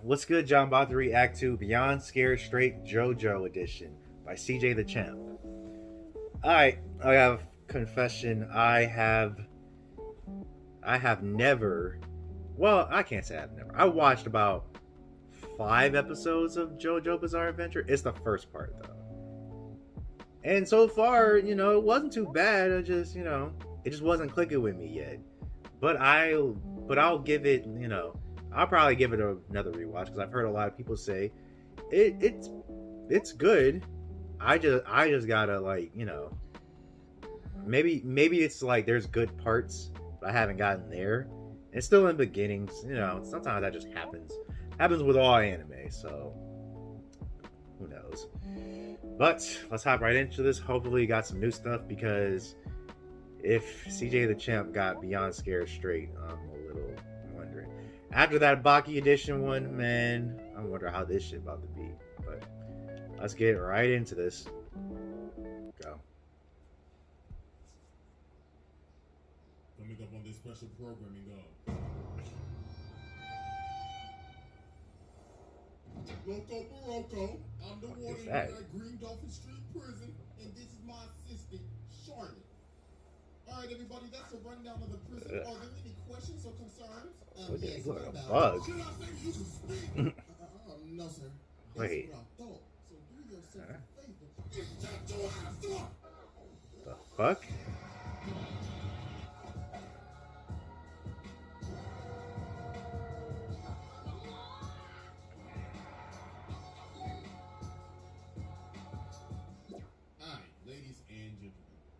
What's good, John? About to react to Beyond Scared Straight JoJo Edition by CJ the Champ. Alright, I have confession. I have never, well, I can't say I've never. I watched about 5 episodes of JoJo Bizarre Adventure. It's the first part though. And so far, it wasn't too bad. It just wasn't clicking with me yet. But I'll give it, I'll probably give it another rewatch because I've heard a lot of people say it's good. I just gotta maybe it's like there's good parts, but I haven't gotten there. It's still in the beginnings. Sometimes that just happens with all anime. So who knows? But let's hop right into this. Hopefully, got some new stuff because if CJ the Champ got Beyond Scared Straight, I'm a little wondering. After that Baki edition one, man, I wonder how this shit about to be. But let's get right into this. Go. Coming up on this special programming Loco Barocco. I'm the warden at Green Dolphin Street Prison, and this is my assistant, Charlotte. Alright, everybody, that's a rundown of the prison. Are there any questions or concerns? Yes, what a bug. Should I say you should speak? No, sir. That's Wait. what I thought. So do yourself a favor. It's Jojo after. The fuck? Alright, ladies and gentlemen,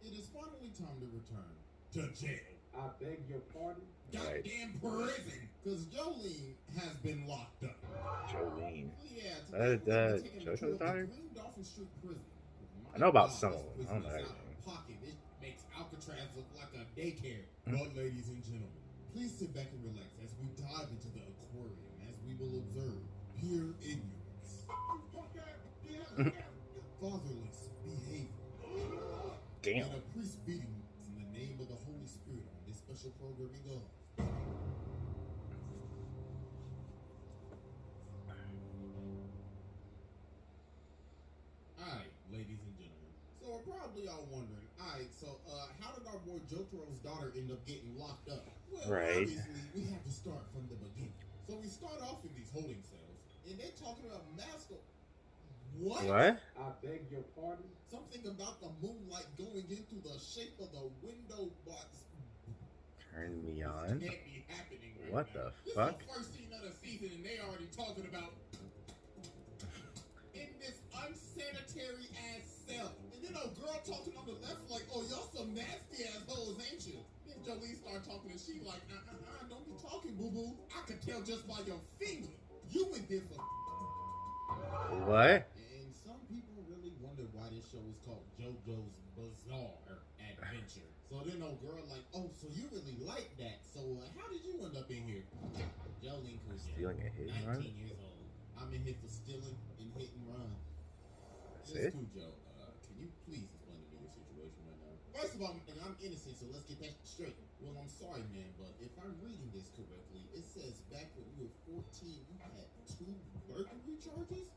it is finally time to return to jail. I beg your pardon? Right. Goddamn prison! Because Jolene has been locked up. Jolene. Yeah, Jojo's daughter? Green Dolphin Street Prison. I know about God, some of this them. I don't know prison is everything. out of pocket. It makes Alcatraz look like a daycare. But ladies and gentlemen, please sit back and relax as we dive into the aquarium as we will observe pure ignorance. Fatherless behavior. Damn. And a priest beating in the name of the Holy Spirit on this special programming of. Alright, ladies and gentlemen. So we're probably all wondering, alright, so how did our boy Jotaro's daughter end up getting locked up? Well, Right. obviously, we have to start from the beginning. So we start off in these holding cells, and they're talking about master. What? I beg your pardon? Something about the moonlight going into the shape of the window box. Turn me on. Can't be happening right What now. the This fuck? is the first scene of the season, and they already talking about in this unsanitary ass cell. And then a girl talking on the left like, "Oh, y'all some nasty ass hoes, ain't you?" Then Jolene start talking, and she like, "Don't be talking, boo boo. I could tell just by your finger. You went there for." What? And some people really wonder why this show is called JoJo's Bizarre Adventure. So then old girl like, "Oh, so you really like that? So how did you end up in here?" Jolene Coos, Stealing a hit and 19 run? years old. I'm in here for stealing and hit and run. That's It's it? cool, Joe. Can you please explain to me your situation right now? First of all, I'm innocent, so let's get that straight. Well, I'm sorry, man, but if I'm reading this correctly, it says back when you were 14, you had 2 burglary charges?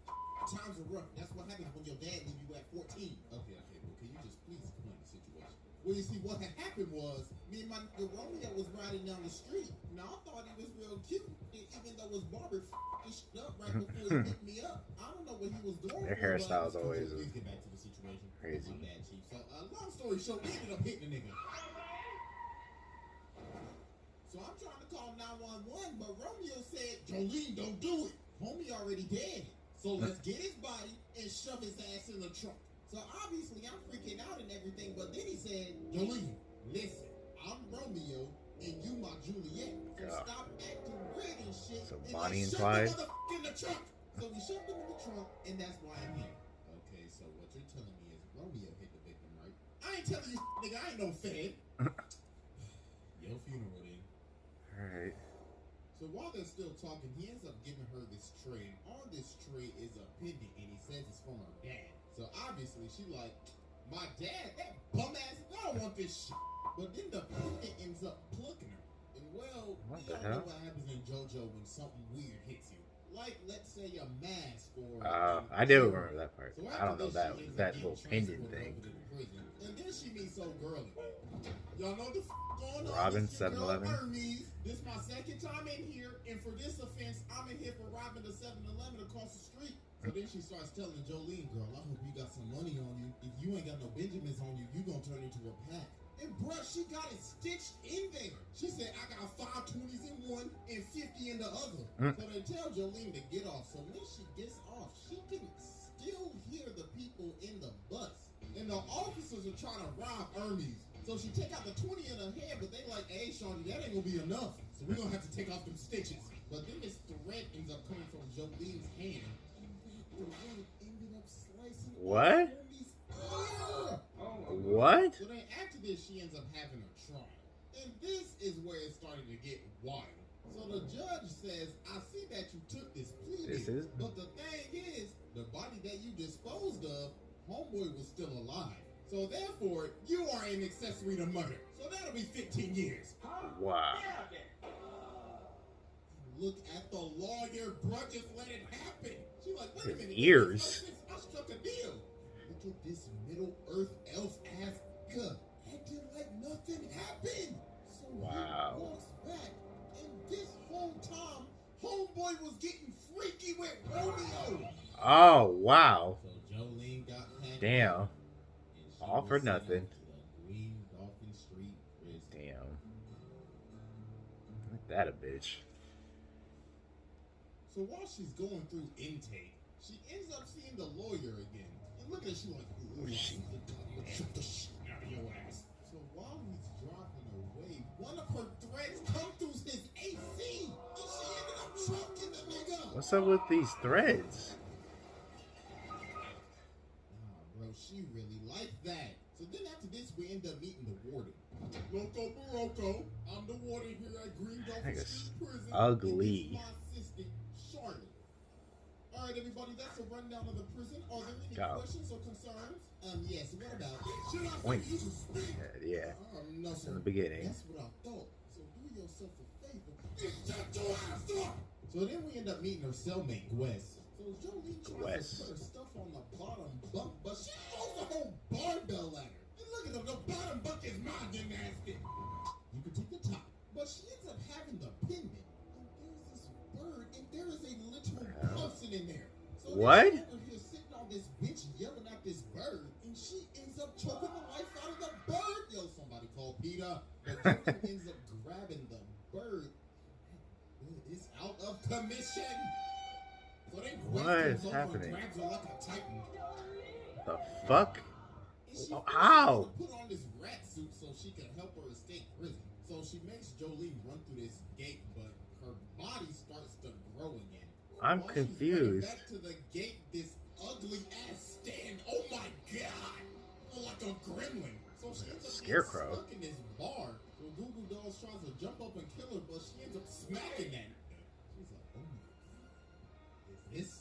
Times are rough. That's what happens when your dad leave you at 14. Okay, well, can you just please explain the situation? Well, you see, what had happened was, me and my nigga Romeo was riding down the street. Now, I thought he was real cute, even though his barber f***ed up right before he picked me up. I don't know what he was doing. Their hairstyles always Please get back to the situation. crazy. My bad, Chief. So, long story short, we ended up hitting the nigga. So I'm trying to call 911, but Romeo said, "Jolene, don't do it. Homie already dead. So let's get his body and shove his ass in the trunk." So obviously I'm freaking out and everything, but then he said, "Jolene, listen, I'm Romeo and you my Juliet. So God. stop acting weird and shit." So and Bonnie and shove Clyde? the motherfucker in the trunk. So we shoved him in the trunk, and that's why I'm here. Okay, so what you're telling me is Romeo hit the victim, right? I ain't telling you, nigga, I ain't no fed. Your funeral then. Alright. So while they're still talking, he ends up giving her this tray, and on this tray is a pendant, and he says it's from her dad. So obviously she like, "My dad, that bum ass, I don't want this shit." But then the pendant ends up plucking her. And well, What we the all hell? know what happens in Jojo when something weird hits you. Like, let's say a mask or... I do remember that part. So I don't know after that this, she ends up that getting little pendant transported thing. over to the prison. And then she meets old girl again. Y'all know the going on. Robin, This your girl 7-Eleven. Hermes. This my second time in here, and for this offense, I'm in here for robbing the 7-Eleven across the street. So then she starts telling Jolene, girl, I hope you got some money on you. If you ain't got no Benjamins on you, you gonna turn into a pack. And bruh, she got it stitched in there. She said, I got 5 20s in one and 50 in the other. So they tell Jolene to get off. So when she gets off, she can still hear the people in the bus. And the officers are trying to rob Hermes. So she take out the 20 in her head, but they like, hey, Shawty, that ain't gonna be enough. So we're gonna have to take off them stitches. But then this thread ends up coming from Jolene's hand. And that thread ended up slicing What? Hermes' ear. What? So then after this, she ends up having a trial. And this is where it started to get wild. So the judge says, I see that you took this plea deal, but the thing is, the body that you disposed of, homeboy was still alive. So therefore, you are an accessory to murder. So that'll be 15 years. Wow. Look at the lawyer, bro, just let it happen. She like, wait a minute. Ears. I struck a deal. Look at this Middle Earth elf ass guy. Acting like nothing happened. So Wow. he walks back, and this whole time, homeboy was getting freaky with Romeo. Oh, wow. So Jolene got packed Damn. up, and she All was for sent nothing. to the Green Dolphin Street prison. Damn. Ain't that a bitch? So while she's going through intake, she ends up seeing the lawyer again. And look at she like, ooh, Shit. shoot the shit out of your ass. So while he's driving away, one of her threads come through his AC. And she ended up choking the nigga. What's up with these threads? Nah, bro, she really liked that. So then after this, we end up meeting the warden. Loco Barocco. I'm the warden here at Green Dolphin Nigga's Street Prison. ugly. And this is my assistant, Charlotte. All right, everybody, that's a rundown of the prison. Are there any Go. questions or concerns? Yes, what about? Should I Point. say you should speak? Yeah. No, sir. In the beginning. That's what I thought. So do yourself a favor. Just shut your ass up. So then we end up meeting her cellmate, Gwes. So Jolene tries to put her stuff on the bottom bunk, but she throws the whole barbell at her. And look at them, the bottom bunk is my gymnastic. You can take the top, but she ends up having the pendant. And there's this bird, and there is a literal person in there. So What? they're over here sitting on this bench yelling at this bird, and she ends up choking the life out of the bird. Yo, somebody call Peter. But Jolene ends up grabbing the bird. It's out of commission. So then What Gwes is comes over happening? and grabs her like a titan. The fuck? And she How? put on this rat suit so she can help her escape prison. So she makes Jolene run through this gate, but her body starts to grow again. I'm While she's confused. running back to the gate, this ugly ass stand. Oh my god! Like a gremlin. So she ends up Scarecrow. getting stuck in this bar. So Goo Goo Dolls tries to jump up and kill her, but she ends up smacking at her. She's like, oh my god. Is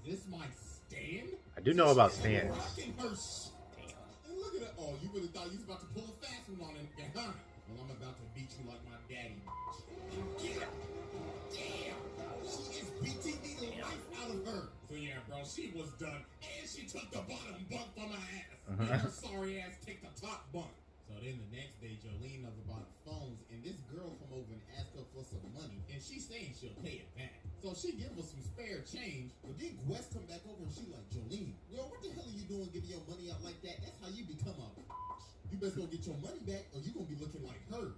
this my stand? I do know about She ends stands. up rocking her and look at it. Oh, you really thought you was about to pull a fast one on it, huh? Well, I'm about to beat you like my daddy. Get her. Damn. She is beating the life out of her. So yeah, bro, she was done. And she took the bottom bunk from her ass. And her sorry ass take the top bunk. So then the next day, Jolene knows about phones, and this girl come over and ask her for some money, and she's saying she'll pay it back. So she give her some spare change, but then Gwes come back over and she like, Jolene, girl, what the hell are you doing giving your money out like that? That's how you become a You best go get your money back, or you gonna be looking like her.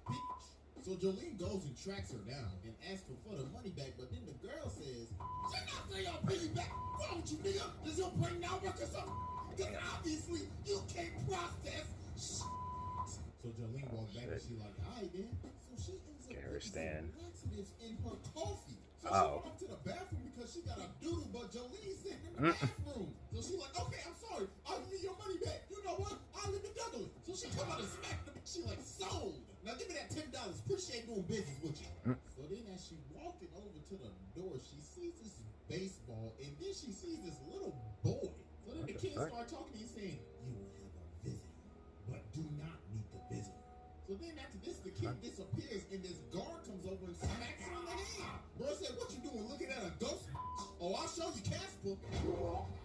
Bitch. So Jolene goes and tracks her down and asks her for the money back, but then the girl says, "You're not saying I'll pay you back. Why don't you, nigga? Does your brain now work or something? Because obviously you can't process." So Jolene walks back and she like, "Alright then." So she ends up Get her putting stand. some laxatives in her coffee. So she Oh. went up to the bathroom because she got a doodle, but Jolene's sitting in the bathroom. So she like, "Okay, I'm sorry. I'll give you your money back. You know what? I'll live in Douglas." So she come out and smack them. She like, "Sold. Now give me that $10. Appreciate doing business with you." So then as she walking over to the door, she sees this baseball, and then she sees this little boy. So then the kids start talking to you saying, "You have a visitor, but do not meet the visitor." So then after this, the kid Jolene disappears and this guard comes over and smacks her in the hand. Bro said, "What you doing? Looking at a ghost? Oh, I'll show you, Casper."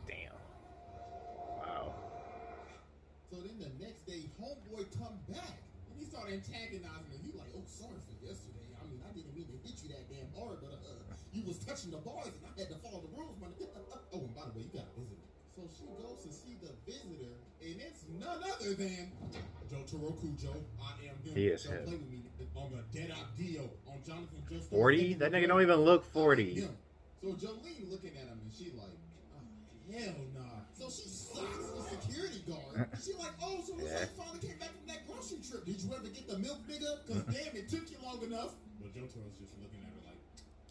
Damn. Wow. So then the next day, homeboy come back and he started antagonizing her. He like, "Oh, sorry for yesterday. I mean, I didn't mean to hit you that damn hard, but you was touching the bars and I had to follow the rules, man." Oh, and by the way, you got a visitor. So she goes to see the visitor, and it's none other than Jojo. I am him. He is Don't him. play with me on the dead out deal on Jonathan Joestar. 40? That nigga don't even look 40. So Jolene looking at him and she like, "Oh, hell nah." So she socks the security guard. She like, "Oh, so looks like you finally came back from that grocery trip. Did you ever get the milk, nigga? Cause damn, it took you long enough." But Jotaro's just looking at her like,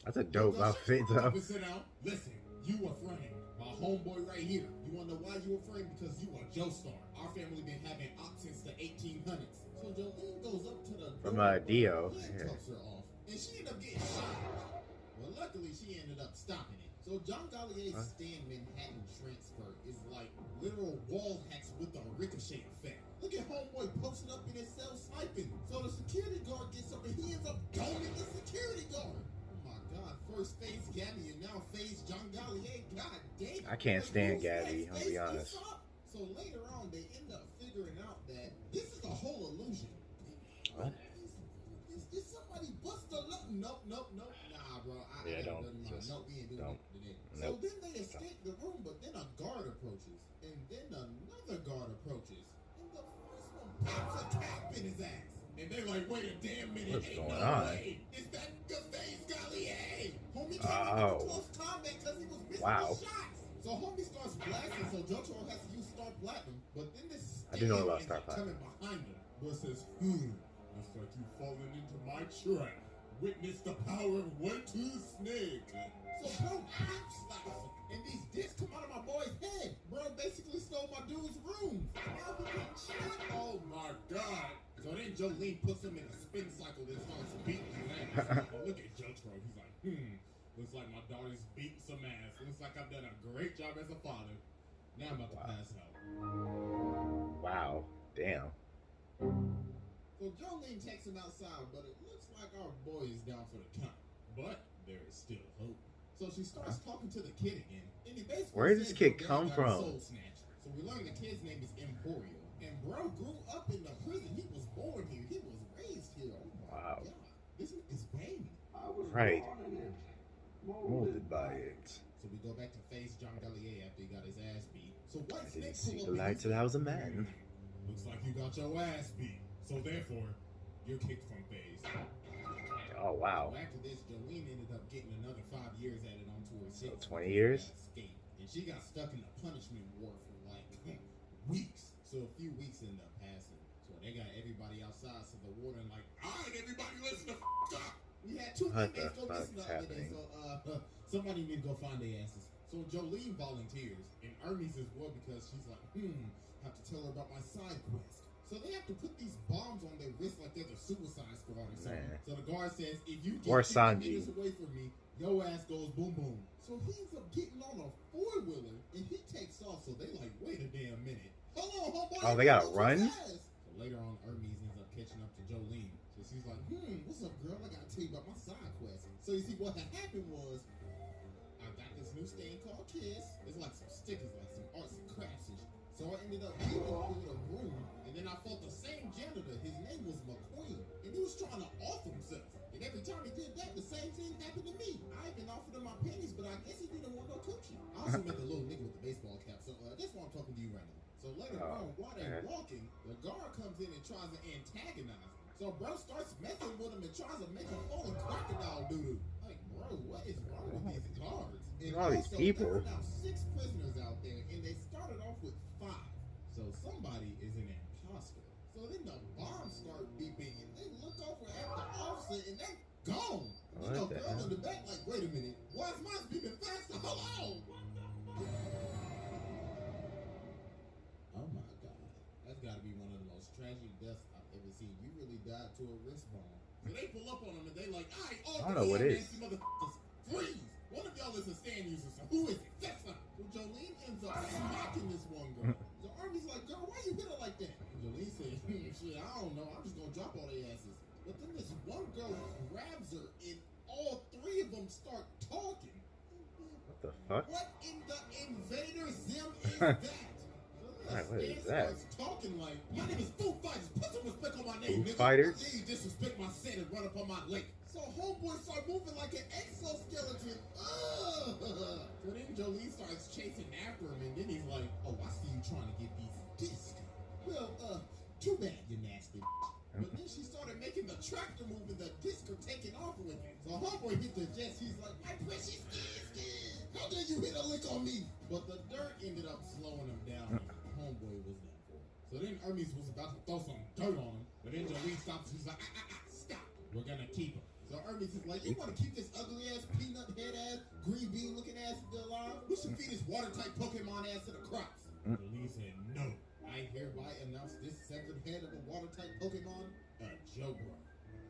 That's a dope outfit, though. Sit down. Listen, you a friend. My homeboy right here. You wanna know why you a friend? Because you a Joestar. Our family been having ops since the 1800s. So Jolene goes up to the From door, Dio. handcuffs her off, and she ended up getting shot. Well, luckily she ended up stopping it. So John Gallier's Stan Manhattan transfer is like literal wall hacks with a ricochet effect. Look at homeboy posting up in his cell sniping. So the security guard gets up and he ends up doming the security guard. God, first phase Gabby and now phase John Gallier. God damn. I can't stand Gabby, I'll be honest. So later on, they end up figuring out that this is a whole illusion. What? Is somebody bust the lock? Nope. Nah, bro. Don't. Nope, we ain't doing Don't. it today. Nope. So then they escape the room, but then a guard approaches. And then another guard approaches. And the first one pops a cap in his ass. And they're like, "Wait a damn minute, What's ain't going no on? way. Is that the phase Gallier?" Homie came Oh. into close combat because he was missing Wow. the shots. So homie starts blasting, so Jojo has to use Star Platinum. But then this I do know about stand Star is Platinum. coming behind him. But says, looks like you've fallen into my trap. Witness the power of one tooth snake. So bro slaps him. And these discs come out of my boy's head. Bro basically stole my dude's room. Now he getting shot. Oh my god. So then Jolene puts him in a spin cycle that starts beating his ass. And look at Jojo. He's like, looks like my daughter's beating some ass. Looks like I've done a great job as a father. Now I'm about to pass out. Wow. Damn. So Jolene takes him outside, but it looks like our boy is down for the count. But there is still hope. So she starts talking to the kid again. And he basically Where did this says kid his dad come got a from? Soul snatcher. So we learn the kid's name is Emporio. And bro grew up in the prison. He was born here. He was raised here. Oh my Wow. God. This is baby. Right. Molded by it. So we go back to face John Gallier after he got his ass beat. So White I Snake didn't see pull the up light till I was a man. Looks like you got your ass beat. So therefore, you're kicked from phase. Oh, wow. So after this, Jolene ended up getting another 5 years added onto her So sentence. 20 years? Escape. And she got stuck in the punishment ward for like weeks. So a few weeks ended up passing. So they got everybody outside. So the warden like, "All right, everybody, listen the up." We had two What inmates the go fuck missing the is other day. happening? So somebody need to go find their asses. So Jolene volunteers, and Hermes is well because she's like, have to tell her about my side quest. So they have to put these bombs on their wrist like they're the Suicide Squad or something. Man. So the guard says, "If you Or get 50 Sanji. meters away from me, your ass goes boom boom." So he ends up getting on a 4-wheeler and he takes off. So they like, "Wait a damn minute. Hold on, homeboy." Oh, they gotta you run? too fast." So later on, Hermes ends up catching up to Jolene. So she's like, "What's up, girl? I gotta tell you about my side quest." So you see, what had happened was, I got this new stand called Kiss. It's like some stickers, like some arts and crafts and shit. So I ended up beating her with a broom, and then I fought the same janitor. His name was McQueen, and he was trying to off himself. And every time he did that, the same thing happened to me. I even offered him my pennies, but I guess he didn't want no coochie. I also met the little nigga with the baseball cap, so that's why I'm talking to you right now. So later on, while they're walking, the guard comes in and tries to antagonize him. So bro starts messing with him and tries to make him fall in crocodile doo-doo. Like, bro, what is wrong with these guards? And All these also, people. there are now 6 prisoners out there, and they started off with 5. So somebody is an imposter. So then the bombs start beeping, and they look over at the officer, and they're gone. What You know, the girl hell? in the back like, "Wait a minute, why is mine beeping faster? Hold on." Oh my God, that's got to be one of the most tragic deaths I've ever seen. You really died to a wrist bomb. So they pull up on him and they like, "All right, all I don't know what it is. nasty motherfuckers, freeze! One of y'all is a stand user, so who is it? That's not." So Jolene ends up smacking this one girl. So Army's like, "Girl, why you hit her like that?" And Jolene said, "Shit, I don't know. I'm just gonna drop all their asses." But then girl grabs her, and all three of them start talking. What the fuck? What in the invader zim is that? Alright, what is that? Starts talking like, my name is Foo Fighters. Put some respect on my name, Foo nigga. Fighters? Yeah, you disrespect my set and run up on my lake. So homeboy start moving like an exoskeleton. Ugh. So then Jolie starts chasing after him, and then he's like, oh, I see you trying to get these discs. Well, too bad, you nasty. But then she started making the tractor move, and the discs are taking off with it. So homeboy hit the jets. He's like, my precious disc. How dare you hit a lick on me? But the dirt ended up slowing him down. Homeboy was done for. So then Hermes was about to throw some dirt on him, but then Jolie stops. She's like, stop. We're gonna keep him. So Hermes is like, you want to keep this ugly ass, peanut head ass, green bean looking ass alive? We should feed this water type Pokemon ass to the crops. Jolie said, no. I hereby announce this severed head of a water type Pokemon, Jojo.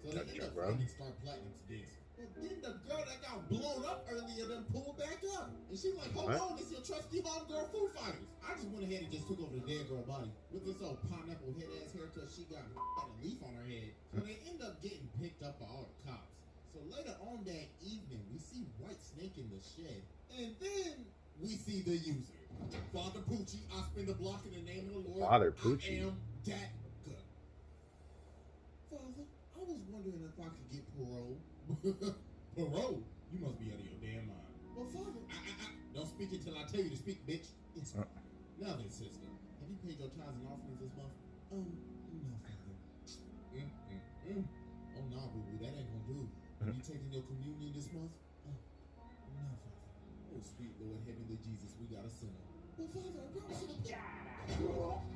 So they end up finding Star Platinum's disc. But then the girl that got blown up earlier then pulled back up. And she's like, hold on, this your trusty homegirl Foo Fighters. I just went ahead and just took over the dead girl body. With this old pineapple head ass haircut, she got a leaf on her head. So they end up getting picked up by all the cops. So later on that evening, we see White Snake in the shed. And then we see the user. Father Poochie, I spin the block in the name of the Lord. Father Poochie. I am that good. Father, I was wondering if I could get parole. Parole? You must be out of your damn mind. Well, Father, don't speak until I tell you to speak, bitch. It's now then, sister. Have you paid your tithes and offerings this month? No, Father. Oh, nah, boo-boo, that ain't gonna do. Have you taken your communion this month? No, Father. Oh, sweet Lord, heavenly Jesus, we got a sinner. Well, Father, I promise you to...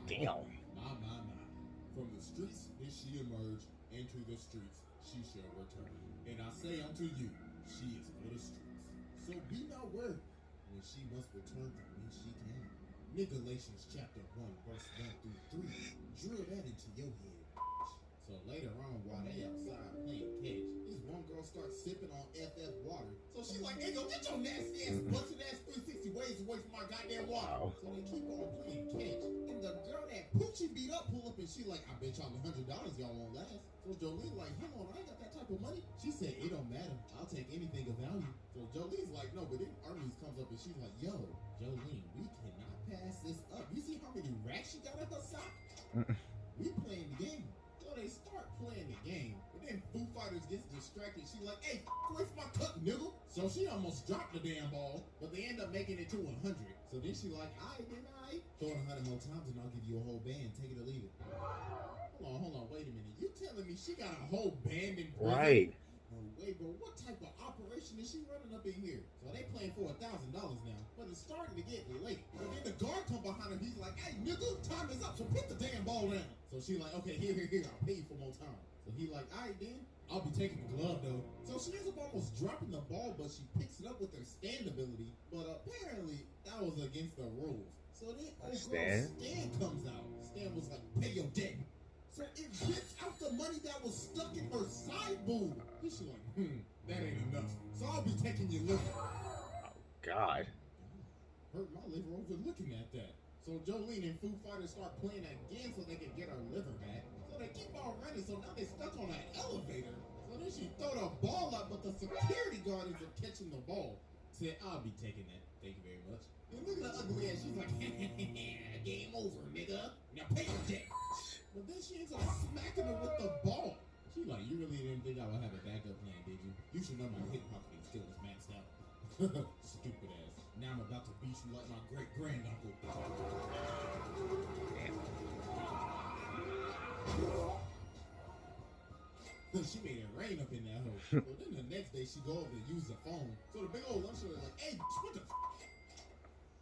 Damn. My. From the streets did she emerge, into the streets she shall return. And I say unto you, she is for the streets. So be not worried when she must return from whence she came. Galatians chapter 1, verse 1 through 3. Drill that into your head. So later on, while they outside playing catch, this one girl starts sipping on FF water. So she's like, hey, go get your nasty ass, busted ass 360 ways away from my goddamn water. So they keep on playing catch. And the girl that Poochie beat up pull up and she like, I bet y'all $100 y'all won't last. So Jolie like, hold on, I ain't got that type of money. She said, it don't matter. I'll take anything of value. So Jolie's like, no, but then Hermes comes up and she's like, yo, Jolie, we cannot pass this up. You see how many racks she got in her sock? We playing the game. So they start playing the game, but then Foo Fighters gets distracted. She like, hey, away from my cup, nigga. So she almost dropped the damn ball, but they end up making it to 100. So then she like, alright, then alright. Throw it 100 more times and I'll give you a whole band. Take it or leave it. Hold on, wait a minute. You telling me she got a whole band in prison? Right. No way, bro. What type of operation is she running up in here? So they playing for $1,000 now, but it's starting to get late. And then the guard come behind her. He's like, hey, nigga, time is up, so put the damn ball down. So she like, okay, here, I'll pay you for more time. So he like, all right, then. I'll be taking the glove, though. So she ends up almost dropping the ball, but she picks it up with her stand ability. But apparently, that was against the rules. So then old girl Stan comes out. Stan was like, pay your debt. So it rips out the money that was stuck in her side boob. And she's like, that ain't enough. So I'll be taking your liver. Oh, God. Hurt my liver overlooking at that. So Jolene and Foo Fighters start playing again so they can get her liver back. So they keep on running, so now they're stuck on an elevator. So then she throw the ball up, but the security guard ends up catching the ball. Said, I'll be taking that. Thank you very much. And look at the ugly ass. She's like, game over, nigga. Now pay your debt. But then she ends up smacking her with the ball. She like, you really didn't think I would have a backup plan, did you? You should know my hip hoping skill is maxed out. Stupid ass. Now I'm about to beat you like my great granduncle. She made it rain up in that hole. So then the next day she go over and use the phone. So the big old lunch lady like, hey, what the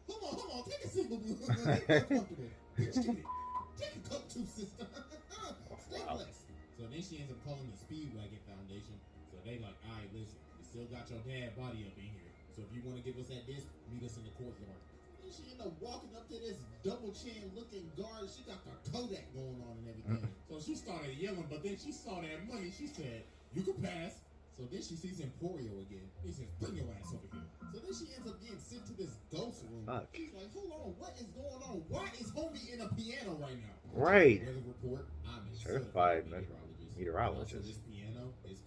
Hold on, take a seat, boo boo. Make it comfortable. Bitch, get it. Take a cup too, sister. Stay blessed. So then she ends up calling the Speedwagon Foundation. So they like, all right, listen, we still got your dad body up in here. So if you want to give us that disc, meet us in the courtyard. Then she ended up walking up to this double chin looking guard. She got the Kodak going on and everything. So she started yelling, but then she saw that money. She said, you can pass. So then she sees Emporio again. He says, bring your ass over here. So then she ends up getting sent to this ghost room. Fuck. She's like, hold on, what is going on? Why is homie in a piano right now? Right. Weather report, I'm a Certified meteorologist. meteorologist. Also, this piano is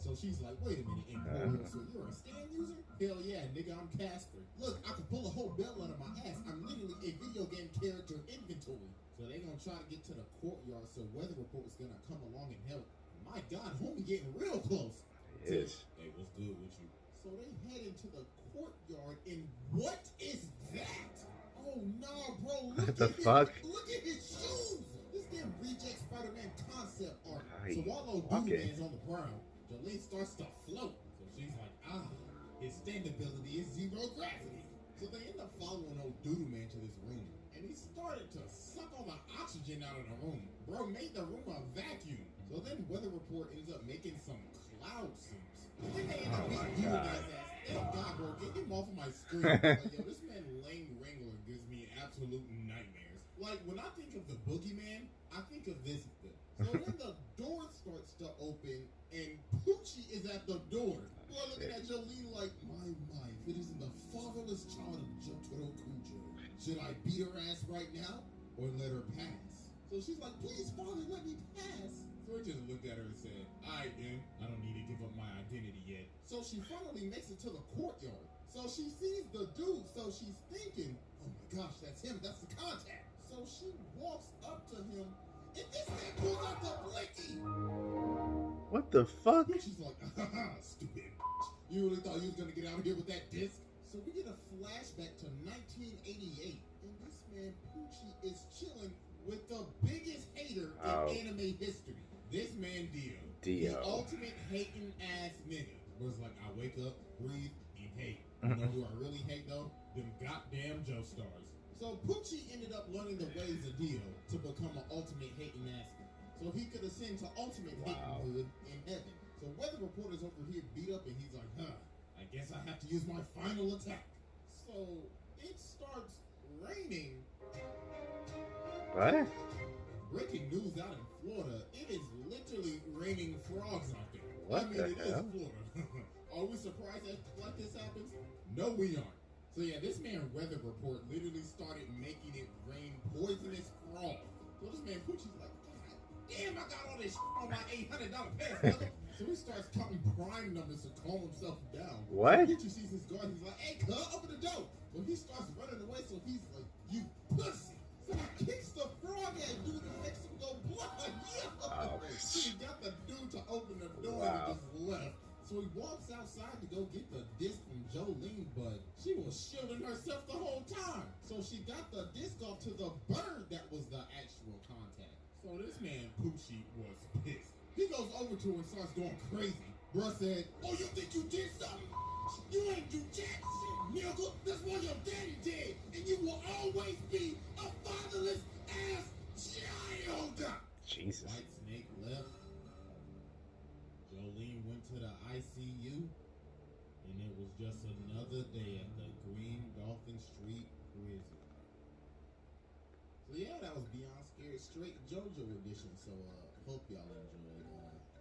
So she's like, wait a minute, Immortal, so you're a stand user? Hell yeah, nigga, I'm Casper. Look, I can pull a whole bell out of my ass. I'm literally a video game character inventory. So they gonna try to get to the courtyard, so Weather Report is gonna come along and help. My God, homie getting real close. Yes. Hey, what's good with you? So they head into the courtyard, and what is that? Oh no, bro! Look What the at fuck? Look at his shoes. This damn reject Spider-Man concept art. Ay, So while old okay. Man's on the ground, Jolene starts to float. So she's like, his standability is zero gravity. So they end up following old Doodle Man to this room, and he started to suck all the oxygen out of the room. Bro made the room a vacuum. So then Weather Report ends up making some cloud suits. And then they end up beating Doodle Man's ass. Thank God, bro, get him off of my screen. Like, yo, this man Lane Wrangler gives me absolute nightmares. Like, when I think of the Boogeyman, I think of this. So then the door starts to open, and Poochie is at the door. Boy, looking at Jolene like, my, if it isn't the fatherless child of Jotaro Kujo, should I beat her ass right now, or let her pass? So she's like, please, father, let me pass. So he just looked at her and said, alright then, I don't need to give up my identity yet. So she finally makes it to the courtyard. So she sees the dude, so she's thinking, oh my gosh, that's him, that's the contact. So she walks up to him, and this man pulls out the blicky. What the fuck? She's like, stupid. You really thought you was gonna get out of here with that disc? So we get a flashback to 1988, and this man Poochie is chilling with the biggest hater in anime history. This man Dio. The ultimate hating ass nigga. Was like, I wake up, breathe, and hate. You know who I really hate though? Them goddamn Joe stars. So Poochie ended up learning the ways of Dio to become an ultimate hating ass. So he could ascend to ultimate hatinghood in heaven. So Weather Reporter's over here beat up, and he's like, I guess I have to use my final attack. So it starts raining. What? Breaking news out in Florida, it is literally raining frogs out there. What the it hell? is Florida. Are we surprised that like this happens? No, we aren't. So yeah, this man Weather Report literally started making it rain poisonous frogs. So this man Poochie's like, God damn, I got all this on my $800 pass, brother. So he starts counting prime numbers to calm himself down. What? So Poochie sees his guard, he's like, hey, cuz, open the door. So he starts running away, so he's like, you pussy. So he kicks the frog at dude and makes him go blood. Yeah. So he got the dude to open the door and just left. So he walks outside to go get the disc from Jolene, but she was shielding herself the whole time. So she got the disc off to the bird that was the actual contact. So this man Poochie was pissed. He goes over to her and starts going crazy. Bruh said, oh, you think you did something? You ain't do jack shit, nigga. That's why your daddy dead. And you will always be a fatherless ass child. Jesus. White Snake left. Jolene went to the ICU. And it was just another day at the Green Dolphin Street prison. So yeah, that was Beyond Scared Straight Jojo edition. So hope y'all enjoyed.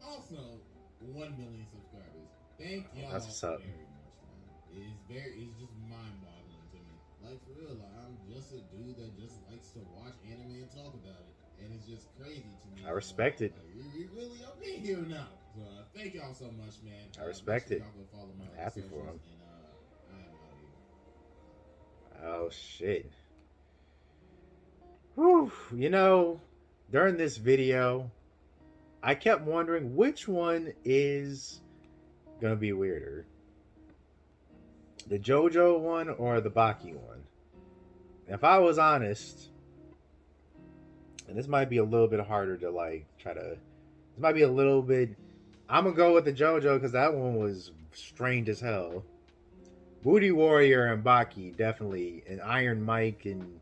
Also, 1 million subscribers. Thank y'all That's what's up. very much, man. It's just mind-boggling to me. Like for real, like, I'm just a dude that just likes to watch anime and talk about it, and it's just crazy to me. I respect it. Like, we really up in here now. So thank y'all so much, man. I respect it. Y'all go follow my Happy for him. and I am out of here. Oh shit. Whew. You know, during this video, I kept wondering which one is gonna be weirder. The JoJo one or the Baki one? If I was honest, and this might be a little bit harder to like try to, this might be a little bit, I'm gonna go with the JoJo because that one was strange as hell. Booty Warrior and Baki definitely, and Iron Mike and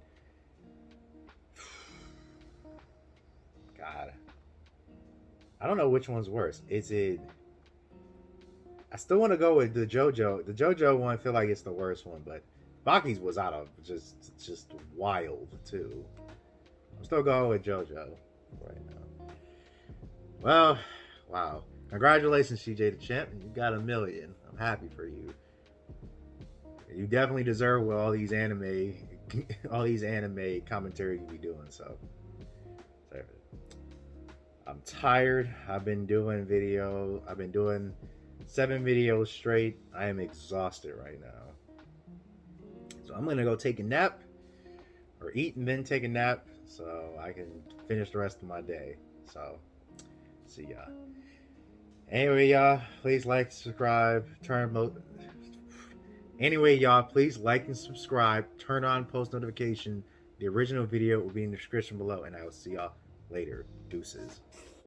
God, I don't know which one's worse. Is it? I still want to go with the JoJo. The JoJo one, I feel like it's the worst one, but Baki's was out of just wild too. I'm still going with JoJo right now. Well, wow! Congratulations, CJ Dachamp. You got 1 million. I'm happy for you. You definitely deserve what all these anime commentary you be doing. So, I'm tired. I've been doing 7 videos straight. I am exhausted right now. So I'm gonna go take a nap, or eat and then take a nap, so I can finish the rest of my day. So, see ya. Anyway, y'all, please like, subscribe, Anyway, y'all, please like and subscribe. Turn on post notification. The original video will be in the description below, and I will see y'all later. Deuces.